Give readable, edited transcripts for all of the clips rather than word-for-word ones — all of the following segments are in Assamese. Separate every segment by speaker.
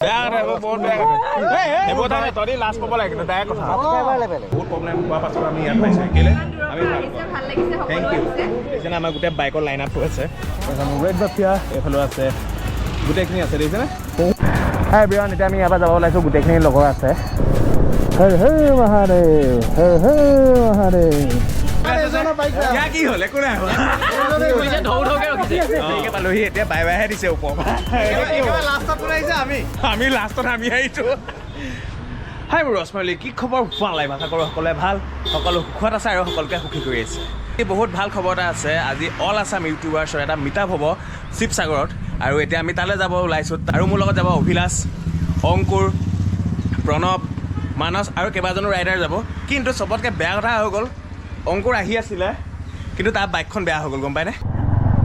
Speaker 1: বহুত লাষ্ট ক'ব লাগে কিন্তু ডাইৰেক্ট কথা বহুত প্ৰব্লেম হোৱাৰ পাছত আমি ইয়াত পাইছোঁ কেলে আমি থেংক ইউ দেখিছেনে আমাৰ গোটেই বাইকৰ লাইন আপ হৈ আছে ৰেড বাফিয়া এইফালেও আছে গোটেইখিনি আছে দেখিছেনে হাই বিয়ান এতিয়া আমি ইয়াৰ পৰা যাব ওলাইছোঁ গোটেইখিনি লগৰ আছে কি হ'ল একো নাই পালোহি এতিয়া বাই বাইহে দিছে ওপৰ আমি লাষ্টত আমি আহিছোঁ হাই মোৰ ৰচমালী কি খবৰ পোৱা নাই আশা কৰোঁ সকলোৱে ভাল সকলো সুখত আছে আৰু সকলোকে সুখী কৰি আছে বহুত ভাল খবৰ এটা আছে আজি অল আছাম ইউটিউবাৰ্ছৰ এটা মিটআপ হ'ব শিৱসাগৰত আৰু এতিয়া আমি তালৈ যাব ওলাইছোঁ আৰু মোৰ লগত যাব অভিলাষ অংকুৰ প্ৰণৱ মানস আৰু কেইবাজনো ৰাইডাৰ যাব কিন্তু চবতকৈ বেয়া কথা হৈ গ'ল অংকুৰ আহি আছিলে কিন্তু তাৰ বাইকখন বেয়া হৈ গ'ল গম পায়নে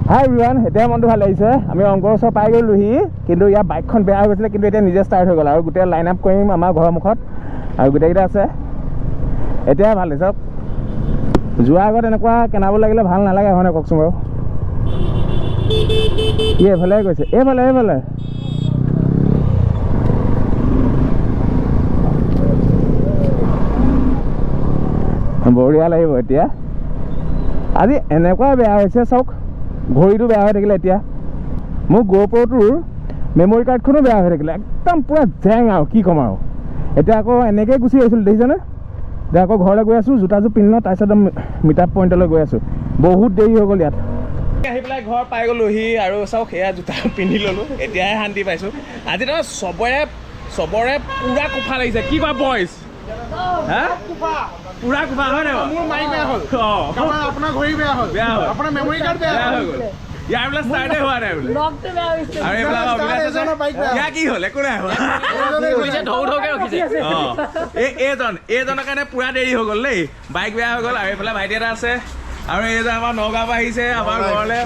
Speaker 1: হাই এভৰিৱান এতিয়া মনটো ভাল লাগিছে আমি অংকুৰৰ ওচৰ পাই গ'লোহি কিন্তু ইয়াৰ বাইকখন বেয়া হৈ গৈছিলে কিন্তু এতিয়া নিজে ষ্টাৰ্ট হৈ গ'ল আৰু গোটেই লাইন আপ কৰিম আমাৰ ঘৰৰ মুখত আৰু গোটেইকেইটা আছে এতিয়া ভাল হৈছে যোৱাৰ আগত এনেকুৱা কেনাব লাগিলে ভাল নালাগে হয়নে কওকচোন বাৰু ই এইফালে গৈছে এইফালে বঢ়িয়া লাগিব এতিয়া আজি এনেকুৱা বেয়া হৈছে চাওক ঘড়ীটো বেয়া হৈ থাকিলে এতিয়া মোৰ GoProটোৰ মেমৰি কাৰ্ডখনো বেয়া হৈ থাকিলে একদম পুৰা জেং আৰু কি ক'ম আৰু এতিয়া আকৌ এনেকৈ গুচি আহিছিলোঁ দেখিছেনে এতিয়া আকৌ ঘৰলৈ গৈ আছোঁ জোতাযোৰ পিন্ধিলোঁ তাৰপিছত মিটআপ পইণ্টলৈ গৈ আছোঁ বহুত দেৰি হৈ গ'ল ইয়াত আহি পেলাই ঘৰ পাই গ'লোহি আৰু চাওক সেয়া জোতা পিন্ধি ল'লোঁ এতিয়াহে শান্তি পাইছোঁ আজি তাৰমানে চবৰে পুৰা কোফা লাগিছে কি কোৱা বইজ হা পুৰা কোফা হয় নাই মোৰ মাইক বেয়া হ'ল আপোনাৰ ঘড়ী বেয়া হ'ল আপোনাৰ মেমৰি কাৰ্ড বেয়া হৈ গ'ল ইয়াৰ বোলে ষ্টাৰ্টে হোৱা নাই বোলে আৰু এইবিলাক কি হ'ল একো নাই এইজনৰ কাৰণে পুৰা দেৰি হৈ গ'ল দেই বাইক বেয়া হৈ গ'ল আৰু এইফালে ভাইটি এটা আছে আৰু এই যে আমাৰ নগাঁও পৰা আহিছে আমাৰ ঘৰলৈ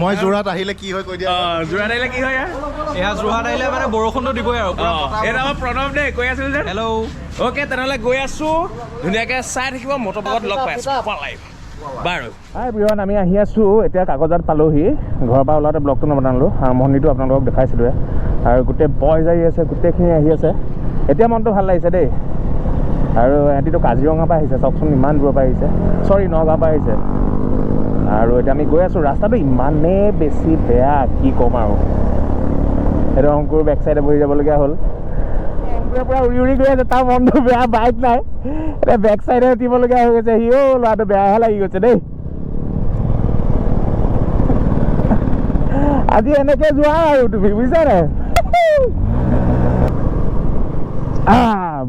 Speaker 2: মই যোৰহাট আহিলে কি হয় কৈ দিয়া
Speaker 1: যোৰহাট আহিলে কি হয়
Speaker 2: এয়া যোৰহাট আহিলে মানে বৰষুণটো দিবই আৰু
Speaker 1: এইটো আমাৰ প্ৰণৱ দেই কৈ আছিল যে হেল্ল' অ'কে তেনেহ'লে গৈ আছোঁ ধুনীয়াকৈ চাই থাকিব মটৰপথত লগ পাই আছোঁ বাৰু হাই এভৰিৱান আমি আহি আছোঁ এতিয়া কাগজত পালোহি ঘৰৰ পৰা ওলাওঁতে ব্লগটো নবনালোঁ আৰম্ভণিটো আপোনালোকক দেখাইছিলোঁ আৰু গোটেই বইজ আহি আছে গোটেইখিনি আহি আছে এতিয়া মনটো ভাল লাগিছে দেই আৰু সিহঁতিতো কাজিৰঙাৰ পৰা আহিছে চাওকচোন ইমান দূৰৰ পৰা আহিছে চৰি নগাঁৱৰ পৰা আহিছে আৰু এতিয়া আমি গৈ আছোঁ ৰাস্তাটো ইমানেই বেছি বেয়া কি ক'ম আৰু সেইটো অংকুৰ বেক চাইডে বহি যাবলগীয়া হ'ল অংকুৰে পূৰা উৰি গৈ আছে তাৰ মনটো বেয়া বাইক নাই এতিয়া বেক চাইডে উঠিবলগীয়া হৈ গৈছে সি ল'ৰাটো বেয়াহে লাগি গৈছে দেই আজি এনেকৈ যোৱা আৰু তুমি বুজিছা নাই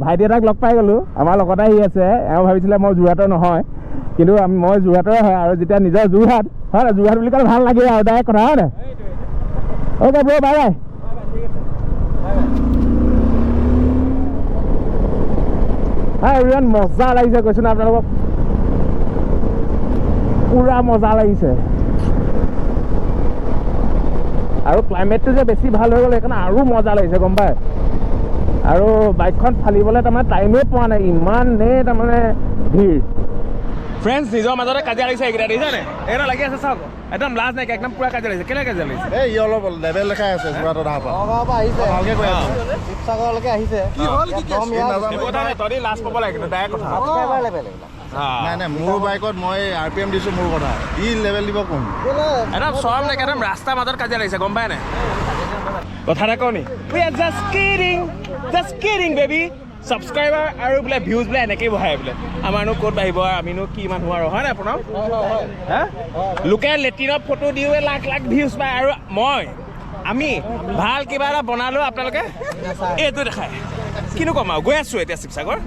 Speaker 1: ভাইটি এটাক লগ পাই গ'লোঁ আমাৰ লগতে আহি আছে এওঁ ভাবিছিলে মই যোৰহাটৰ নহয় কিন্তু মই যোৰহাটৰে হয় আৰু যেতিয়া নিজৰ যোৰহাট হয় নাই যোৰহাট বুলি ক'লে ভাল লাগে আৰু ডাইৰেক্ট কথা হয় নাই অ'কে ব্ৰ' বাই বাই হাই এভৰিৱান মজা লাগিছে কৈছোঁ না আপোনালোকক পুৰা মজা লাগিছে আৰু ক্লাইমেটটো যে বেছি ভাল হৈ গ'ল সেইকাৰণে আৰু মজা লাগিছে গম পায় আৰু বাইকখন ফালিবলৈ তাৰমানে টাইমেই পোৱা নাই ইমানেই তাৰমানে ভিৰ ফ্ৰেণ্ডছ নিজৰ মাজতে কাজিয়া লাগিছে এইকেইটা দেখিছেনে এইকেইটা লাগি আছে চাওক একদম লাজ নাইকিয়া একদম পুৰা কাজিয়া লাগিছে কেলে কাজিয়া লাগিছে
Speaker 2: এই ই অলপ লেভেল দেখাই আছে যোৰহাটত অহাৰ পৰা আহিছে ভালকৈ কৈ আছোঁ শিৱসাগৰলৈকে আহিছে কি হ'ল
Speaker 1: তহঁতি লাজ পাব লাগে কিন্তু ডাইৰেক্ট কথা
Speaker 2: নাই নাই মোৰ বাইকত মই RPM দিছোঁ মোৰ কথা ই লেভেল দিব কোন
Speaker 1: একদম চৰম নাই একদম ৰাস্তাৰ মাজত কাজিয়া লাগিছে গম পায় নাই কথা এটা কওঁ নি we are just kidding baby subscriber আৰু বোলে ভিউজ বোলে এনেকেই বঢ়াই বোলে আমাৰনো ক'ত বাঢ়িব আৰু আমিনো কি মানুহ আৰু হয় নাই আপোনাৰ হা লোকে লেট্ৰিনত ফটো দিওঁৱে লাখ লাখ ভিউজ পায় আৰু আমি ভাল কিবা এটা বনালোঁ আপোনালোকে এইটো দেখায় কিনো ক'ম আৰু গৈ আছোঁ এতিয়া শিৱসাগৰ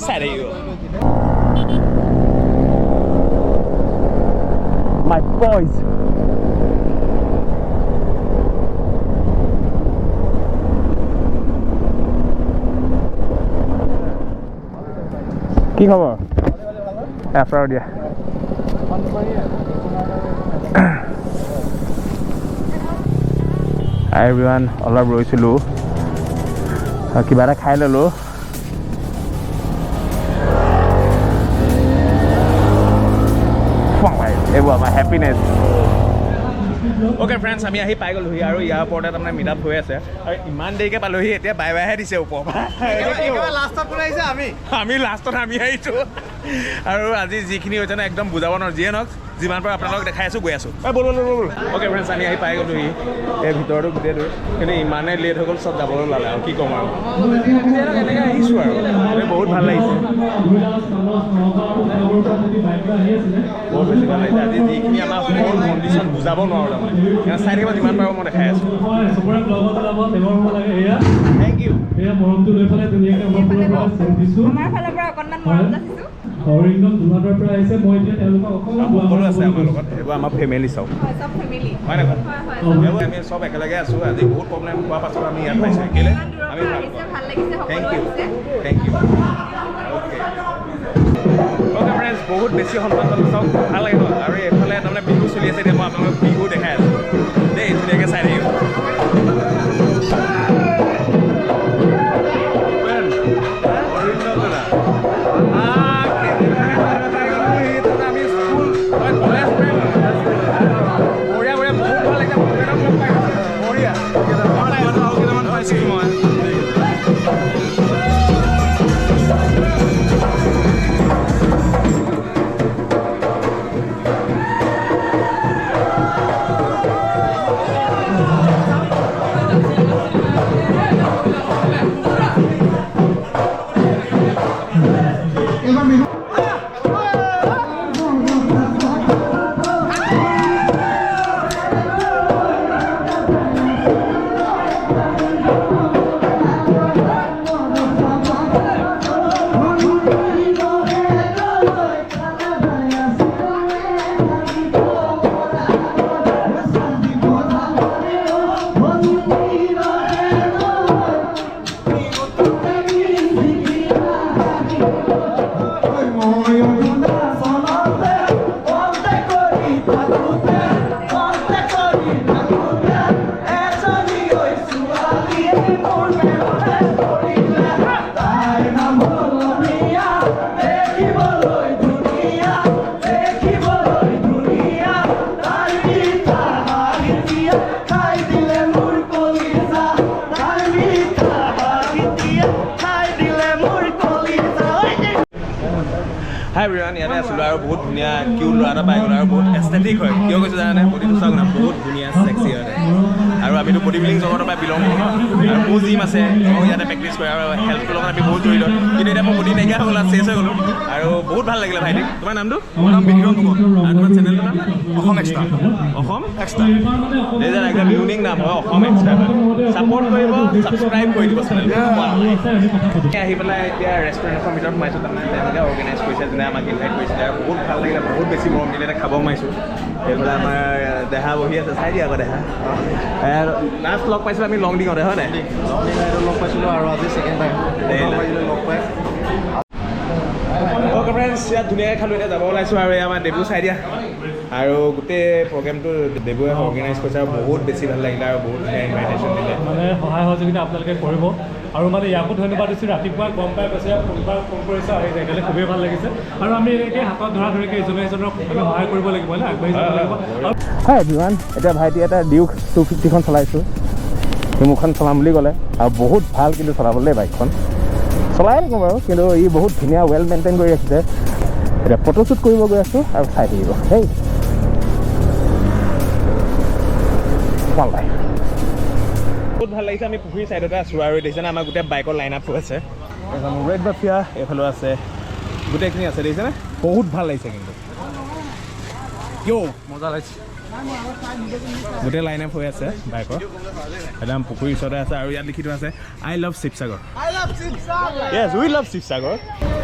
Speaker 1: চাই থাকিব My boys কি খবৰ এফাৰ দিয়া এভৰিৱান অলপ ৰৈছিলোঁ কিবা এটা খাই ল'লোঁ এইবোৰ আমাৰ হেপিনেছ অ'কে ফ্ৰেণ্ডছ আমি আহি পাই গ'লোহি আৰু ইয়াৰ ওপৰতে তাৰমানে মিট আপ হৈ আছে আৰু ইমান দেৰিকৈ পালোহি এতিয়া বাই বাইহে দিছে ওপৰৰ পৰা আমি লাষ্টত আমি আহিছোঁ আৰু আজি যিখিনি হৈছে ন একদম বুজাব নোৱাৰোঁ যিয়ে নহওক যিমান পাৰোঁ আপোনালোকক দেখাই আছোঁ গৈ আছোঁ ব'ল অ'কে ফ্ৰেণ্ডছ আমি আহি পাই গ'লোহি এই ভিতৰতো গোটেইটো কিন্তু ইমানেই লেট হৈ গ'ল চব যাবলৈ ওলালে আৰু কি ক'ম আৰু এনেকৈ আহিছোঁ আৰু বহুত ভাল লাগিছে বহুত বেছি ভাল লাগিছে আজি যিখিনি আমাৰ ফোন কণ্ডিশ্যন বুজাব নোৱাৰোঁ তাৰমানে চাই থাকিব যিমান পাৰোঁ মই দেখাই আছোঁ থেংক ইউ
Speaker 3: অৰিন্দম যোৰহাটৰ পৰা আহিছে মই এতিয়া তেওঁলোকক
Speaker 1: সকলো আছে আমাৰ লগত এইবোৰ আমাৰ ফেমিলি চব হয় নাই আমি চব একেলগে আছোঁ আজি বহুত প্ৰব্লেম হোৱাৰ পাছত আমি ইয়াত পাইছোঁ কেলে আমি থেংক ইউ অ'কে ফ্ৰেণ্ডছ বহুত বেছি সন্মান পালোঁ চব ভাল লাগিব আৰু এইফালে তাৰমানে বিহু চলি আছে এতিয়া মই আপোনালোকক বিহু দেখাই আছোঁ দেই ধুনীয়াকৈ চাই থাকিব হাই এভৰিৱান ইয়াতে আছিলোঁ আৰু বহুত ধুনীয়া কিউট ল'ৰা এটা পাই গ'লোঁ আৰু বহুত এস্থেটিক হয় কিয় কৈছোঁ জানানে বডিটো চাওক না বহুত ধুনীয়া চেক্সি হয় আৰু আমিতো বডি বিল্ডিং জগতৰ পৰা বিলং কৰোঁ আৰু মোৰ জিম আছে মই ইয়াতে প্ৰেক্টিছ কৰে আৰু হেল্থটোৰ লগত আমি বহুত জড়িত কিন্তু এতিয়া মোৰ বডি নাইকিয়া হৈ গ'ল আৰু চেঞ্জ হৈ গ'লোঁ আৰু বহুত ভাল লাগিলে ভাইটি তোমাৰ নামটো মোৰ নাম বিক্ৰম ফুকন আৰু তোমাৰ চেনেলটোৰ নাম অসম এক্সট্ৰা একদম ইউনিক নাম হয় অসম এক্সট্ৰা ছাপৰ্ট কৰিব ছাবস্ক্ৰাইব কৰি দিব চেনেলটো আহি পেলাই এতিয়া ৰেষ্টুৰেণ্ট এখন ভিতৰত সোমাইছোঁ তাৰমানে তেওঁলোকে অৰ্গেনাইজ কৰিছে যেনে আমাক ইনভাইট কৰিছিলে আৰু বহুত ভাল লাগিলে বহুত বেছি মৰম দিলে খাব সোমাইছোঁ এইফালে আমাৰ দেহা বহি আছে চাই দিয়া আকৌ দেহা লাষ্ট লগ পাইছিলোঁ আমি লং ডিঙতে হয় নাই
Speaker 2: লগ পাইছিলোঁ আৰু আজি ছেকেণ্ড টাইম লগ পাই
Speaker 1: অ'কে ফ্ৰেণ্ডছ ইয়াত ধুনীয়াকৈ খালোঁ এতিয়া যাব ওলাইছোঁ আৰু আমাৰ ডেবু চাই দিয়া আৰু গোটেই প্ৰগ্ৰেমটো ডেবুৱে অৰ্গেনাইজ কৰিছে আৰু বহুত বেছি ভাল লাগিলে আৰু বহুত ধুনীয়া ইনভাইটেশ্যন দিলে
Speaker 3: মানে সহায় সহযোগিতা আপোনালোকে কৰিব আৰু মানে ইয়াকো ধন্যবাদ দিছোঁ ৰাতিপুৱা গম পাই কৈছে ফোন কৰিছে আৰু সেইকাৰণে খুবেই ভাল লাগিছে আৰু আমি এনেকৈ হাতত ধৰা ধৰিকৈ ইজনে সিজনক আমি সহায় কৰিব লাগিব মানে আগবাঢ়ি যাব লাগিব
Speaker 1: হয় এভৰিৱান এতিয়া ভাইটি এটা ডিউক 250খন চলাইছোঁ সি মোৰখন চলাম বুলি ক'লে আৰু বহুত ভাল কিন্তু চলাবলৈ বাইকখন চলাই থাকোঁ বাৰু কিন্তু ই বহুত ধুনীয়া ৱেল মেইনটেইন কৰি ৰাখিছে এতিয়া ফটোশ্বুট কৰিব গৈ আছোঁ আৰু চাই থাকিব সেই বহুত ভাল লাগিছে আমি পুখুৰী চাইডতে আছোঁ আৰু দেখিছেনে আমাৰ গোটেই বাইকৰ লাইন আপ হৈ আছে ৰেড বাফিয়া এইফালেও আছে গোটেইখিনি আছে দেখিছেনে বহুত ভাল লাগিছে কিন্তু কিয় মজা লাগিছে গোটেই লাইন আপ হৈ আছে বাইকৰ একদম পুখুৰীৰ ওচৰতে আছে আৰু ইয়াত লিখি থোৱা আছে I love Sivasagar Yes we love Sivasagar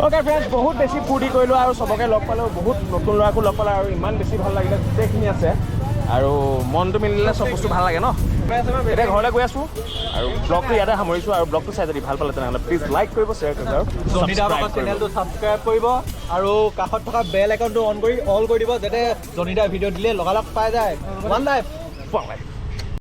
Speaker 1: okay friends বহুত বেছি ফূৰ্তি কৰিলোঁ আৰু চবকে লগ পালোঁ বহুত নতুন ল'ৰাকো লগ পালোঁ আৰু ইমান বেছি ভাল লাগিলে গোটেইখিনি আছে আৰু মনটো মিলিলে চব বস্তু ভাল লাগে ন এতিয়া ঘৰলৈ গৈ আছোঁ আৰু ব্লগটো ইয়াতে সামৰিছোঁ আৰু ব্লগটো চাই যদি ভাল পালে তেনেহ'লে প্লিজ লাইক কৰিব শ্বেয়াৰ কৰিব আৰু
Speaker 2: চেনেলটো ছাবস্ক্ৰাইব কৰিব আৰু কাষত থকা বেল আইকনটো অন কৰি অল কৰি দিব যাতে জনিদাৰ ভিডিঅ' দিলে লগালগ পাই যায় ওৱান লাইফ